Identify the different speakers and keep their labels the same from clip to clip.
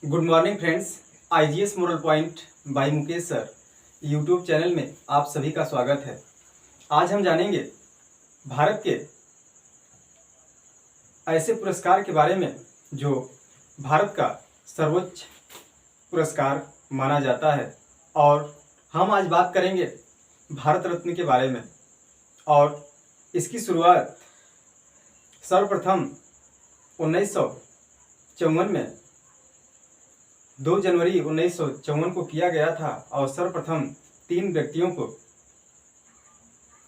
Speaker 1: Good morning friends. IGS moral point by Mukesh sir YouTube channel में आप सभी का स्वागत है। आज हम जानेंगे भारत के ऐसे पुरस्कार के बारे में जो भारत का सर्वोच्च पुरस्कार माना जाता है, और हम आज बात करेंगे भारत रत्न के बारे में। और इसकी शुरुआत सर्वप्रथम 1954 में 2 जनवरी 1954 को किया गया था, और सर्वप्रथम 3 व्यक्तियों को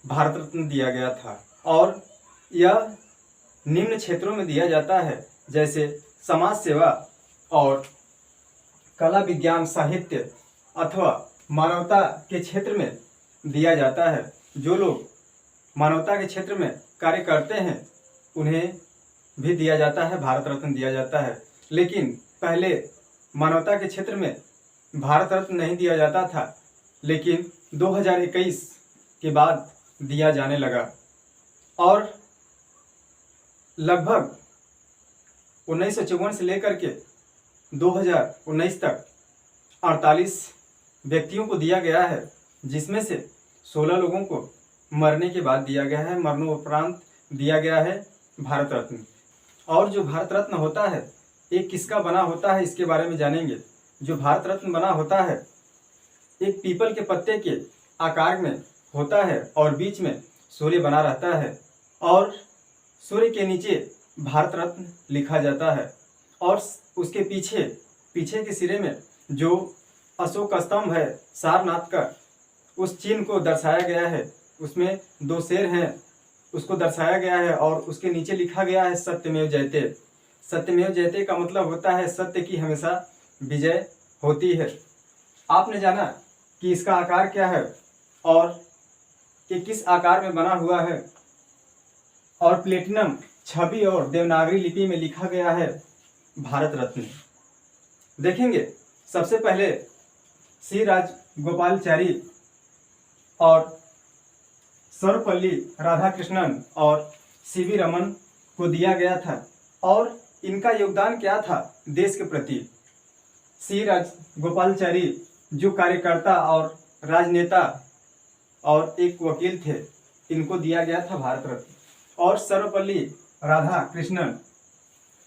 Speaker 1: भारत रत्न दिया गया था। और यह निम्न क्षेत्रों में दिया जाता है, जैसे समाज सेवा और कला विज्ञान साहित्य अथवा मानवता के क्षेत्र में दिया जाता है। जो लोग मानवता के क्षेत्र में कार्य करते हैं उन्हें भी दिया जाता है, भारत रत्न दिया जाता है। लेकिन पहले मानवता के क्षेत्र में भारत रत्न नहीं दिया जाता था, लेकिन 2021 के बाद दिया जाने लगा। और लगभग 1954 से लेकर के 2019 तक 48 व्यक्तियों को दिया गया है, जिसमें से 16 लोगों को मरने के बाद दिया गया है, मरणोपरांत दिया गया है भारत रत्न। और जो भारत रत्न होता है एक किसका बना होता है, इसके बारे में जानेंगे। जो भारत रत्न बना होता है एक पीपल के पत्ते के आकार में होता है, और बीच में सूर्य बना रहता है, और सूर्य के नीचे भारत रत्न लिखा जाता है। और उसके पीछे के सिरे में जो अशोक स्तंभ है सारनाथ का, उस चिन्ह को दर्शाया गया है। उसमें 2 शेर हैं, उसको दर्शाया गया है, और उसके नीचे लिखा गया है सत्यमेव जयते। सत्यमेव जयते का मतलब होता है सत्य की हमेशा विजय होती है। आपने जाना कि इसका आकार क्या है और ये किस आकार में बना हुआ है, और प्लेटिनम छवि और देवनागरी लिपि में लिखा गया है भारत रत्न। देखेंगे सबसे पहले श्री राजगोपालाचारी और सर्वपल्ली राधाकृष्णन और सीवी रमन को दिया गया था। और इनका योगदान क्या था देश के प्रति। श्री राजगोपालाचारी जो कार्यकर्ता और राजनेता और एक वकील थे, इनको दिया गया था भारत रत्न। और सर्वपल्ली राधाकृष्णन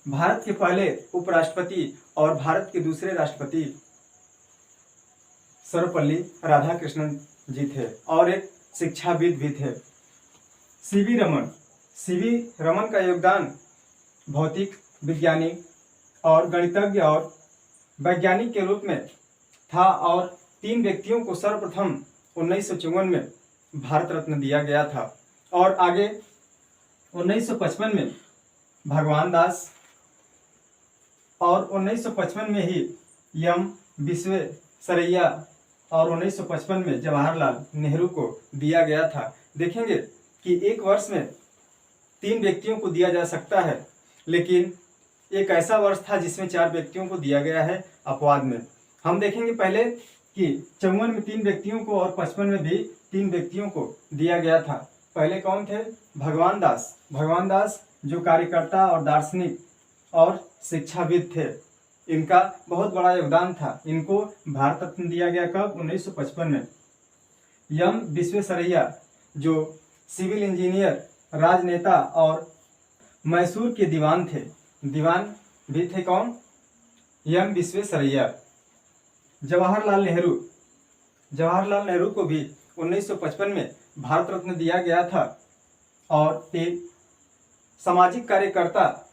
Speaker 1: भारत के पहले उपराष्ट्रपति और भारत के दूसरे राष्ट्रपति सर्वपल्ली राधाकृष्णन जी थे, और एक शिक्षाविद भी थे। सीवी रमन का योगदान भौतिक वैज्ञानिक और गणितज्ञ और वैज्ञानिक के रूप में था। और 3 व्यक्तियों को सर्वप्रथम 1954 में भारत रत्न दिया गया था। और आगे 1955 में भगवान दास, और 1955 में ही एम विश्वेश्वरैया, और 1955 में जवाहरलाल नेहरू को दिया गया था। देखेंगे कि एक वर्ष में 3 व्यक्तियों को दिया जा सकता है, लेकिन एक ऐसा वर्ष था जिसमें 4 व्यक्तियों को दिया गया है अपवाद में। हम देखेंगे पहले कि 54 में 3 व्यक्तियों को और 55 में भी 3 व्यक्तियों को दिया गया था। पहले कौन थे? भगवान दास जो कार्यकर्ता और दार्शनिक और शिक्षाविद थे। इनका बहुत बड़ा योगदान था। इनको भारत रत्न दिया गया कब? 1955 में। एम विश्वेश्वरैया जो सिविल इंजीनियर, राजनेता और मैसूर के दीवान थे, दीवान भी थे कौन? एम विश्वेश्वरैया। जवाहरलाल नेहरू को भी 1955 में भारत रत्न दिया गया था, और एक सामाजिक कार्यकर्ता,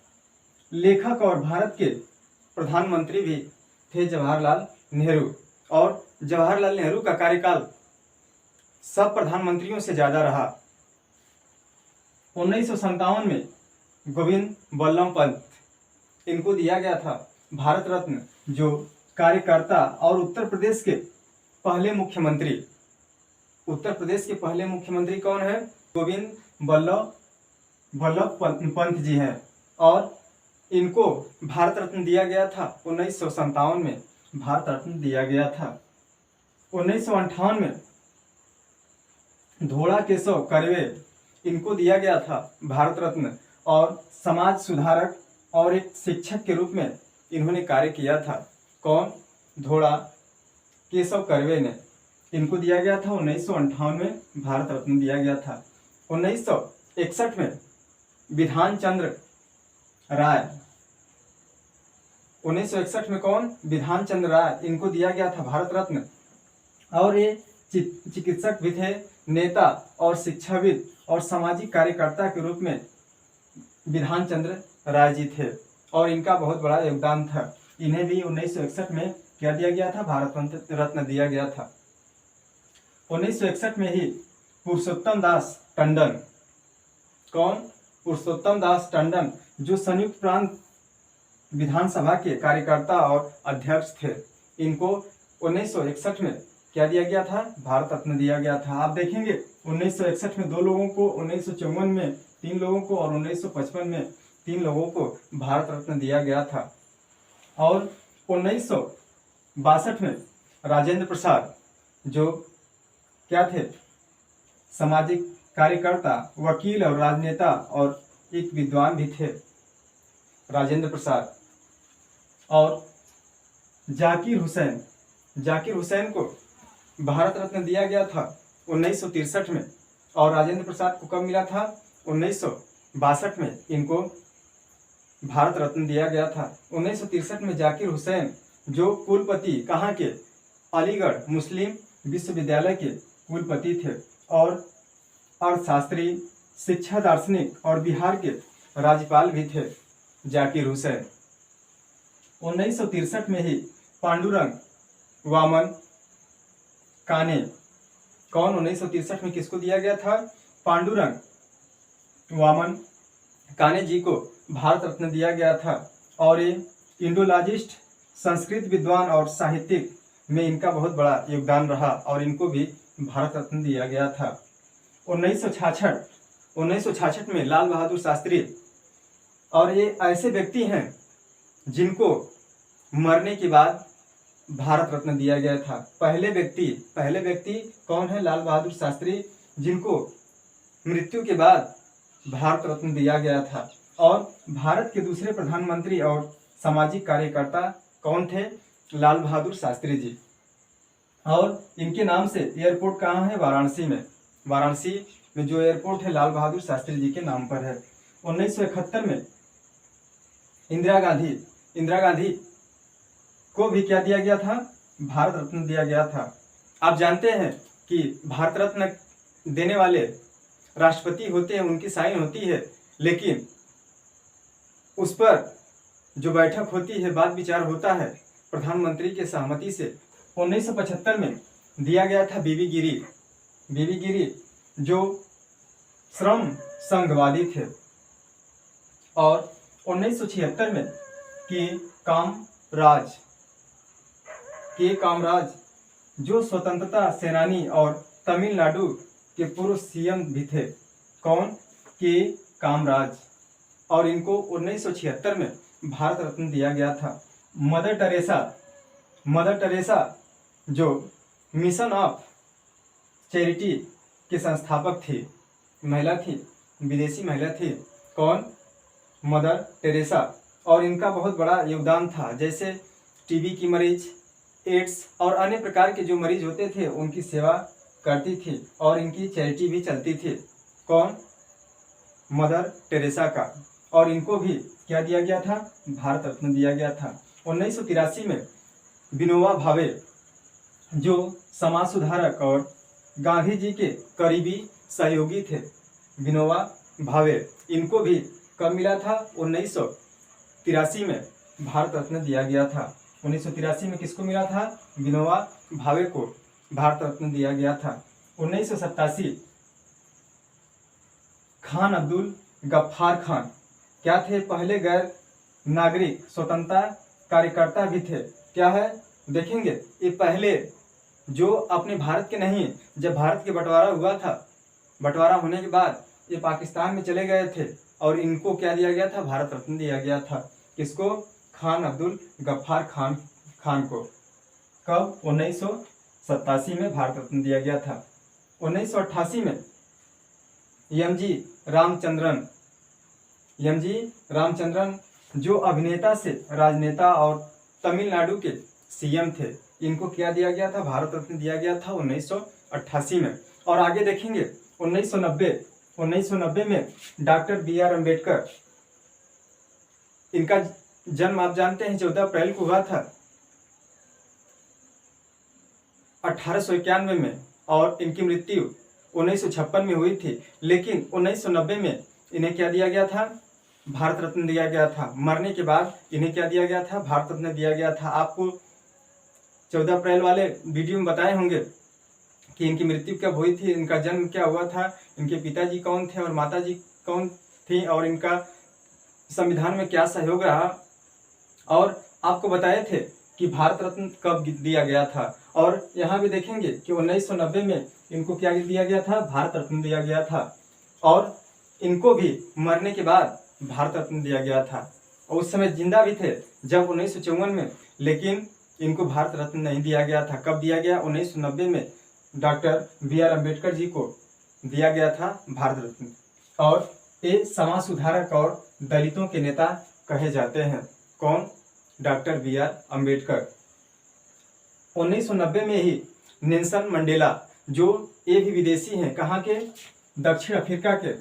Speaker 1: लेखक और भारत के प्रधानमंत्री भी थे जवाहरलाल नेहरू। और जवाहरलाल नेहरू का कार्यकाल सब प्रधानमंत्रियों से ज्यादा रहा। 1957 में गोविंद बल्लभ पंत, इनको दिया गया था भारत रत्न, जो कार्यकर्ता और उत्तर प्रदेश के पहले मुख्यमंत्री कौन है? गोविंद बल्लभ पंत जी हैं। और इनको भारत रत्न दिया गया था 1957 में भारत रत्न दिया गया था। 1958 में धोड़ा केशव कर्वे, इनको दिया गया था भारत रत्न, और समाज सुधारक और एक शिक्षक के रूप में इन्होंने कार्य किया था। कौन? धोड़ा केशव कर्वे ने। इनको दिया गया था 1958 में भारत रत्न दिया गया था। 1961 में विधान चंद्र राय, 1961 में कौन? विधान चंद्र राय, इनको दिया गया था भारत रत्न। और ये चिकित्सक भी थे, नेता और शिक्षाविद और सामाजिक कार्यकर्ता के रूप में विधान चंद्र राय जी थे और इनका बहुत बड़ा योगदान था। इन्हें भी 1961 में क्या दिया गया था? भारत रत्न दिया गया था। 1961 में ही पुरुषोत्तम दास टंडन, कौन? पुरुषोत्तम दास टंडन, जो संयुक्त प्रांत विधानसभा के कार्यकर्ता और अध्यक्ष थे, इनको 1961 में क्या दिया गया था? भारत रत्न दिया गया था। आप देखेंगे 1961 में 2 लोगों को, 1954 में 3 लोगों को और 1955 में 3 लोगों को भारत रत्न दिया गया था। और 1962 में राजेंद्र प्रसाद, जो क्या थे? सामाजिक कार्यकर्ता, वकील और राजनेता और एक विद्वान भी थे, राजेंद्र प्रसाद। और जाकिर हुसैन को भारत रत्न दिया गया था 1963 में। और राजेंद्र प्रसाद को कब मिला था? 1962 में इनको भारत रत्न दिया गया था। 1963 में जाकिर हुसैन, जो कुलपति कहाँ के? अलीगढ़ मुस्लिम विश्वविद्यालय के कुलपति थे और अर्थशास्त्री, शिक्षा दार्शनिक और बिहार के राज्यपाल भी थे जाकिर हुसैन। 1963 में ही पांडुरंग वामन काने, कौन? 1963 में किसको दिया गया था? पांडुरंग वामन काने जी को भारत रत्न दिया गया था। और ये इंडोलॉजिस्ट, संस्कृत विद्वान और साहित्यिक में इनका बहुत बड़ा योगदान रहा और इनको भी भारत रत्न दिया गया था। 1966 में लाल बहादुर शास्त्री, और ये ऐसे व्यक्ति हैं जिनको मरने के बाद भारत रत्न दिया गया था। पहले व्यक्ति कौन है? लाल बहादुर शास्त्री, जिनको मृत्यु के बाद भारत रत्न दिया गया था। और भारत के दूसरे प्रधानमंत्री और सामाजिक कार्यकर्ता कौन थे? लाल बहादुर शास्त्री जी। और इनके नाम से एयरपोर्ट कहाँ है? वाराणसी में जो एयरपोर्ट है लाल बहादुर शास्त्री जी के नाम पर है। 1971 में इंदिरा गांधी को भी क्या दिया गया था? भारत रत्न दिया गया था। आप जानते हैं कि भारत रत्न देने वाले राष्ट्रपति होते हैं, उनकी साइन होती है, लेकिन उस पर जो बैठक होती है, बात विचार होता है प्रधानमंत्री के सहमति से। 1975 में दिया गया था बीबी गिरी, जो श्रम संघवादी थे। और 1976 में के कामराज, जो स्वतंत्रता सेनानी और तमिलनाडु के पूर्व सीएम भी थे, कौन? के कामराज। और इनको 1976 में भारत रत्न दिया गया था। मदर टेरेसा, जो मिशन ऑफ चैरिटी के संस्थापक थी, महिला थी, विदेशी महिला थी, कौन? Mother Teresa. और इनका बहुत बड़ा योगदान था, जैसे टीबी की मरीज, एड्स और अन्य प्रकार के जो मरीज होते थे उनकी सेवा करती थी और इनकी चैरिटी भी चलती थी, कौन? मदर टेरेसा का। और इनको भी क्या दिया गया था? भारत रत्न दिया गया था। 1983 में विनोबा भावे, जो समाज सुधारक और गांधी जी के करीबी सहयोगी थे, विनोबा भावे, इनको भी कब मिला था? 1983 में भारत रत्न दिया गया था। 1983 में किसको मिला था? विनोबा भावे को भारत रत्न दिया गया था। 1987 खान अब्दुल गफ्फार खान क्या थे? पहले गैर नागरिक स्वतंत्रता कार्यकर्ता भी थे। क्या है? देखेंगे, ये पहले जो अपने भारत के नहीं, जब भारत के बंटवारा हुआ था, बंटवारा होने के बाद ये पाकिस्तान में चले गए थे और इनको क्या दिया गया था? भारत रत्न दिया गया था। किसको? खान अब्दुल गफ्फार खान को। कब? 1987 में भारत रत्न दिया गया था। 1988 में एमजी रामचंद्रन, जो अभिनेता से राजनेता और तमिलनाडु के सीएम थे, इनको क्या दिया गया था, भारत रत्न दिया गया था 1988 में। और आगे देखेंगे 1990 में डॉक्टर BR अम्बेडकर, इनका जन्म आप जानते हैं 14 अप्रैल को हुआ था 1891 में, और इनकी मृत्यु 1956 में हुई थी। लेकिन 1990 में इन्हें क्या दिया गया था, भारत रत्न दिया गया था। मरने के बाद इन्हें क्या दिया गया था, भारत रत्न दिया गया था। आपको 14 अप्रैल वाले वीडियो में बताए होंगे कि इनकी मृत्यु कब हुई थी, इनका जन्म क्या हुआ था, इनके पिताजी कौन थे और माताजी कौन थी, और इनका संविधान में क्या सहयोग रहा। और आपको बताए थे कि भारत रत्न कब दिया गया था। और यहाँ भी देखेंगे कि 1990 में इनको क्या दिया गया था, भारत रत्न दिया गया था। और इनको भी मरने के बाद भारत रत्न दिया गया था। और उस समय जिंदा भी थे जब 1954 में, लेकिन इनको भारत रत्न नहीं दिया गया था। कब दिया गया, 1990 में डॉक्टर BR अम्बेडकर जी को दिया गया था भारत रत्न। और ये समाज सुधारक और दलितों के नेता कहे जाते हैं। कौन, डॉक्टर BR अम्बेडकर। 1990 में ही नेल्सन मंडेला, जो ये भी विदेशी हैं, कहाँ के, दक्षिण अफ्रीका के,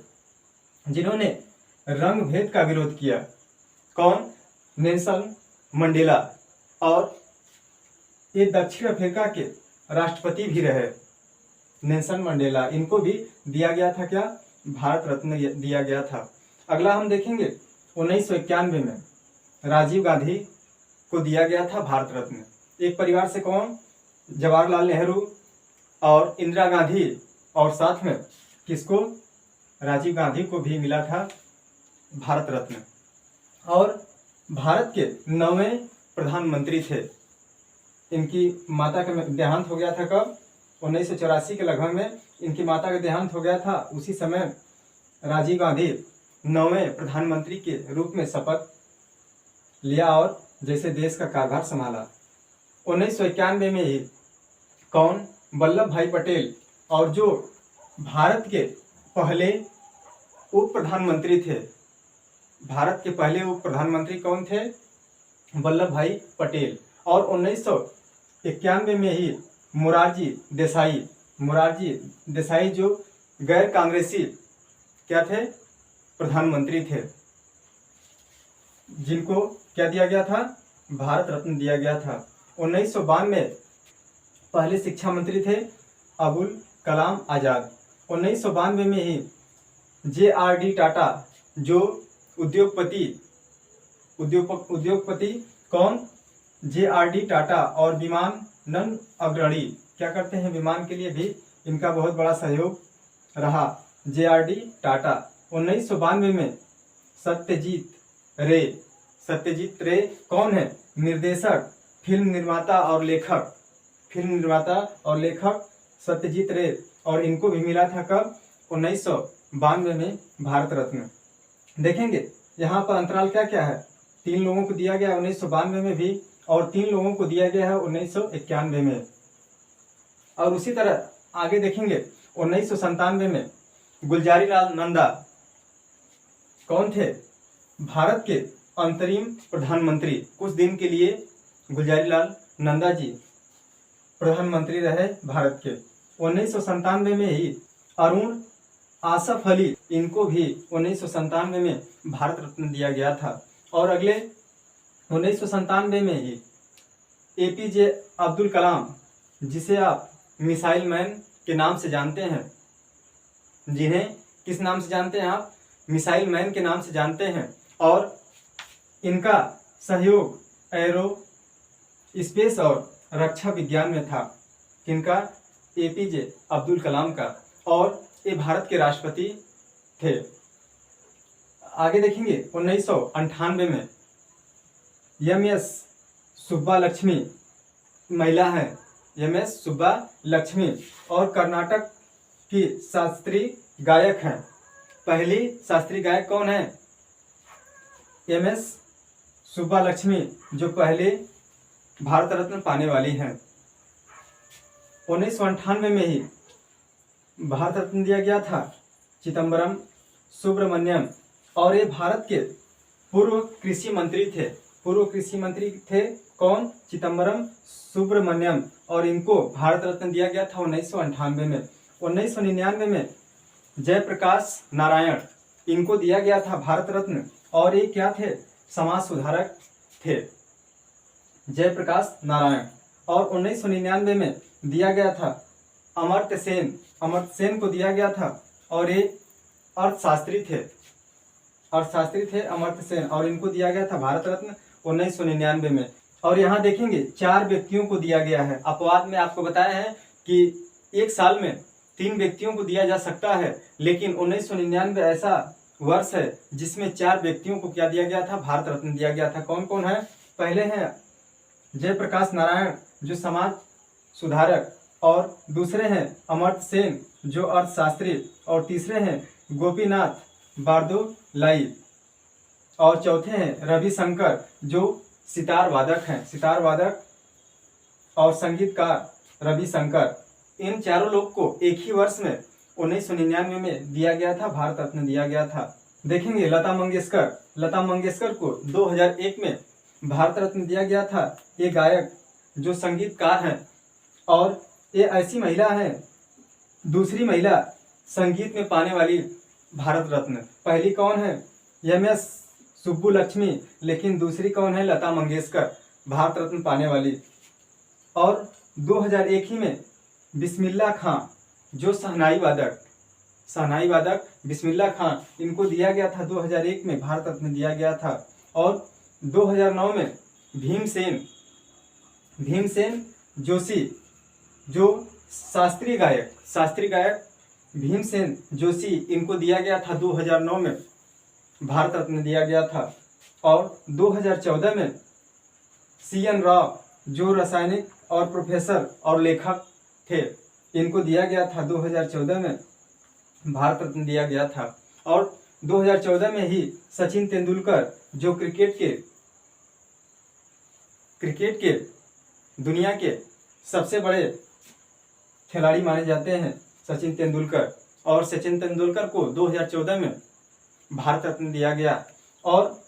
Speaker 1: जिन्होंने रंग भेद का विरोध किया। कौन, नेल्सन मंडेला। और ये दक्षिण अफ्रीका के राष्ट्रपति भी रहे नेल्सन मंडेला। इनको भी दिया गया था क्या, भारत रत्न दिया गया था। अगला हम देखेंगे 1991 में राजीव गांधी को दिया गया था भारत रत्न। एक परिवार से कौन, जवाहरलाल नेहरू और इंदिरा गांधी, और साथ में किसको, राजीव गांधी को भी मिला था भारत रत्न। और भारत के 9वें प्रधानमंत्री थे। इनकी माता का देहांत हो गया था कब, 1984 के लगभग में इनकी माता का देहांत हो गया था। उसी समय राजीव गांधी 9वें प्रधानमंत्री के रूप में शपथ लिया और जैसे देश का कारभार संभाला। 1991 में ही कौन, वल्लभ भाई पटेल, और जो भारत के पहले उप प्रधानमंत्री थे, भारत के पहले उप प्रधानमंत्री कौन थे, वल्लभ भाई पटेल। और 1991 में ही मोरारजी देसाई जो गैर कांग्रेसी क्या थे, प्रधानमंत्री थे, जिनको क्या दिया गया था, भारत रत्न दिया गया था। 1992 पहले शिक्षा मंत्री थे अबुल कलाम आजाद। 1992 में ही JRD टाटा, जो उद्योगपति कौन, JRD टाटा, और विमानन अग्रणी, क्या करते हैं, विमान के लिए भी इनका बहुत बड़ा सहयोग रहा JRD टाटा। 1992 में सत्यजीत रे कौन है, निर्देशक, फिल्म निर्माता और लेखक सत्यजीत रे, और इनको भी मिला था कब, 1992 में भारत रत्न। देखेंगे यहाँ पर अंतराल क्या क्या है, 3 लोगों को दिया गया 1992 में भी, और 3 लोगों को दिया गया है 1991 में। और उसी तरह आगे देखेंगे 1997 में गुलजारीलाल नंदा कौन थे, भारत के अंतरिम प्रधानमंत्री। कुछ दिन के लिए गुलजारीलाल नंदा जी प्रधानमंत्री रहे भारत के। 1997 में ही अरुण आसफ अली, इनको भी 1997 में भारत रत्न दिया गया था। और अगले 1997 में ही APJ अब्दुल कलाम, जिसे आप मिसाइल मैन के नाम से जानते हैं, जिन्हें किस नाम से जानते हैं आप, मिसाइल मैन के नाम से जानते हैं। और इनका सहयोग एरो स्पेस और रक्षा विज्ञान में था, किनका, APJ अब्दुल कलाम का। और ये भारत के राष्ट्रपति थे। आगे देखेंगे 1998 में MS सुब्बा लक्ष्मी, महिला हैं MS सुब्बा लक्ष्मी, और कर्नाटक की शास्त्रीय गायक हैं। पहली शास्त्रीय गायक कौन है, MS सुब्बा लक्ष्मी, जो पहले भारत रत्न पाने वाली हैं। 1998 में ही भारत रत्न दिया गया था चिदम्बरम सुब्रमण्यम, और ये भारत के पूर्व कृषि मंत्री थे। पूर्व कृषि मंत्री थे कौन? चिदम्बरम सुब्रमण्यम। और इनको भारत रत्न दिया गया था 1998 में। 1999 में जयप्रकाश नारायण, इनको दिया गया था भारत रत्न। और ये क्या थे? समाज सुधारक थे, जयप्रकाश नारायण। और 1999 में दिया गया था अमर्त्य सेन को दिया गया था। और ये अर्थशास्त्री थे अमर्त्य सेन, और इनको दिया गया था भारत रत्न 1999 में। और यहाँ देखेंगे 4 व्यक्तियों को दिया गया है। अपवाद में आपको बताया है कि एक साल में 3 व्यक्तियों को दिया जा सकता है, लेकिन 1999 ऐसा वर्ष है जिसमें 4 व्यक्तियों को क्या दिया गया था? भारत रत्न दिया गया था। कौन कौन है? पहले हैं जयप्रकाश नारायण जो समाज सुधारक, और दूसरे हैं अमर्त्य सेन जो अर्थशास्त्री, और तीसरे हैं गोपीनाथ बारदोलाई, और चौथे हैं रविशंकर जो सितार वादक और संगीतकार रविशंकर। इन चारों लोग को एक ही वर्ष में 1999 में दिया गया था, भारत रत्न दिया गया था। देखेंगे लता मंगेशकर को 2001 में भारत रत्न दिया गया था। ये गायक जो संगीतकार हैं, और ये ऐसी महिला है, दूसरी महिला संगीत में पाने वाली भारत रत्न। पहली कौन है? MS सुब्बुलक्ष्मी, लेकिन दूसरी कौन है? लता मंगेशकर, भारत रत्न पाने वाली। और 2001 ही में बिस्मिल्लाह खां जो शहनाई वादक बिस्मिल्लाह खां, इनको दिया गया था 2001 में भारत रत्न दिया गया था। और 2009 में भीमसेन जोशी जो शास्त्रीय गायक भीमसेन जोशी, इनको दिया गया था 2009 में भारत रत्न दिया गया था। और 2014 में CN राव जो रासायनिक और प्रोफेसर और लेखक थे, इनको दिया गया था 2014 में भारत रत्न दिया गया था। और 2014 में ही सचिन तेंदुलकर जो क्रिकेट के दुनिया के सबसे बड़े खिलाड़ी माने जाते हैं, सचिन तेंदुलकर, और सचिन तेंदुलकर को 2014 में भारत रत्न दिया गया। और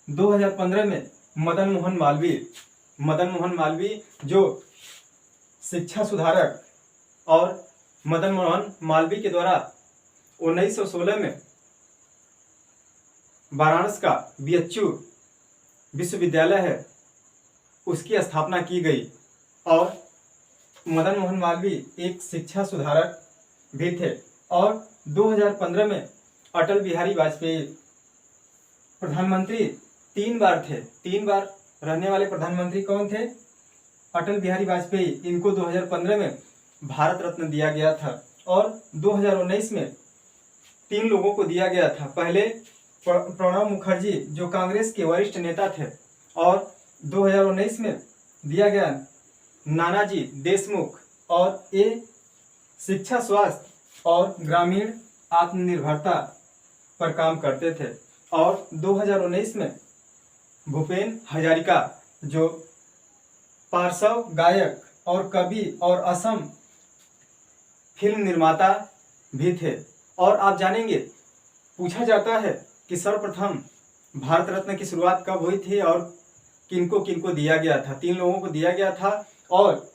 Speaker 1: 2015 में मदन मोहन मालवीय जो शिक्षा सुधारक, और मदन मोहन मालवीय के द्वारा 1916 में वाराणसी का BHU विश्वविद्यालय है, उसकी स्थापना की गई। और मदन मोहन मालवीय एक शिक्षा सुधारक भी थे। और 2015 में अटल बिहारी वाजपेयी प्रधानमंत्री 3 बार थे, 3 बार रहने वाले प्रधानमंत्री कौन थे? अटल बिहारी वाजपेयी, इनको 2015 में भारत रत्न दिया गया था। और 2019 में 3 लोगों को दिया गया था। पहले प्रणब मुखर्जी जो कांग्रेस के वरिष्ठ नेता थे, और 2019 में दिया गया नानाजी देशमुख, और ये शिक्षा, स्वास्थ्य और ग्रामीण आत्मनिर्भरता पर काम करते थे। और 2019 में भूपेन हजारिका जो पार्श्व गायक और कवि और असम फिल्म निर्माता भी थे। और आप जानेंगे, पूछा जाता है कि सर्वप्रथम भारत रत्न की शुरुआत कब हुई थी और किनको किनको दिया गया था? 3 लोगों को दिया गया था, और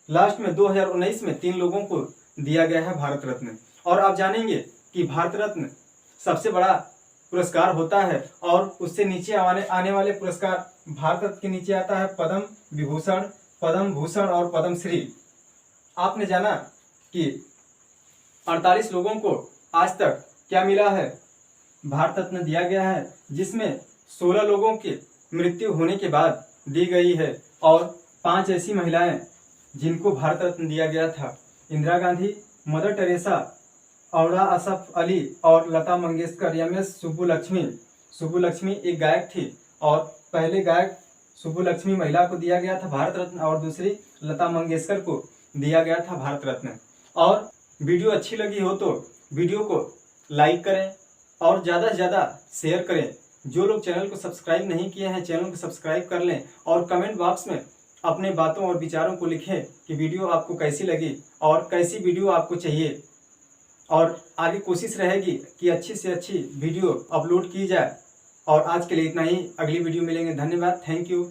Speaker 1: लास्ट में 2019 में 3 लोगों को दिया गया है भारत रत्न। और आप जानेंगे कि भारत रत्न सबसे बड़ा पुरस्कार होता है, और उससे नीचे आने वाले पुरस्कार, भारत रत्न के नीचे आता है पद्म विभूषण, पद्म भूषण और पद्मश्री। आपने जाना कि 48 लोगों को आज तक क्या मिला है? भारत रत्न दिया गया है, जिसमें 16 लोगों की मृत्यु होने के बाद दी गई है, और 5 ऐसी महिलाएं जिनको भारत रत्न दिया गया था। इंदिरा गांधी, मदर टेरेसा, औरा असफ अली और लता मंगेशकर। MS सुब्बुलक्ष्मी एक गायक थी, और पहले गायक सुब्बुलक्ष्मी महिला को दिया गया था भारत रत्न, और दूसरी लता मंगेशकर को दिया गया था भारत रत्न। और वीडियो अच्छी लगी हो तो वीडियो को लाइक करें और ज़्यादा से ज़्यादा शेयर करें। जो लोग चैनल को सब्सक्राइब नहीं किए हैं, चैनल को सब्सक्राइब कर लें, और कमेंट बॉक्स में अपने बातों और विचारों को लिखें कि वीडियो आपको कैसी लगी और कैसी वीडियो आपको चाहिए। और आगे कोशिश रहेगी कि अच्छी से अच्छी वीडियो अपलोड की जाए। और आज के लिए इतना ही, अगली वीडियो मिलेंगे। धन्यवाद, थैंक यू।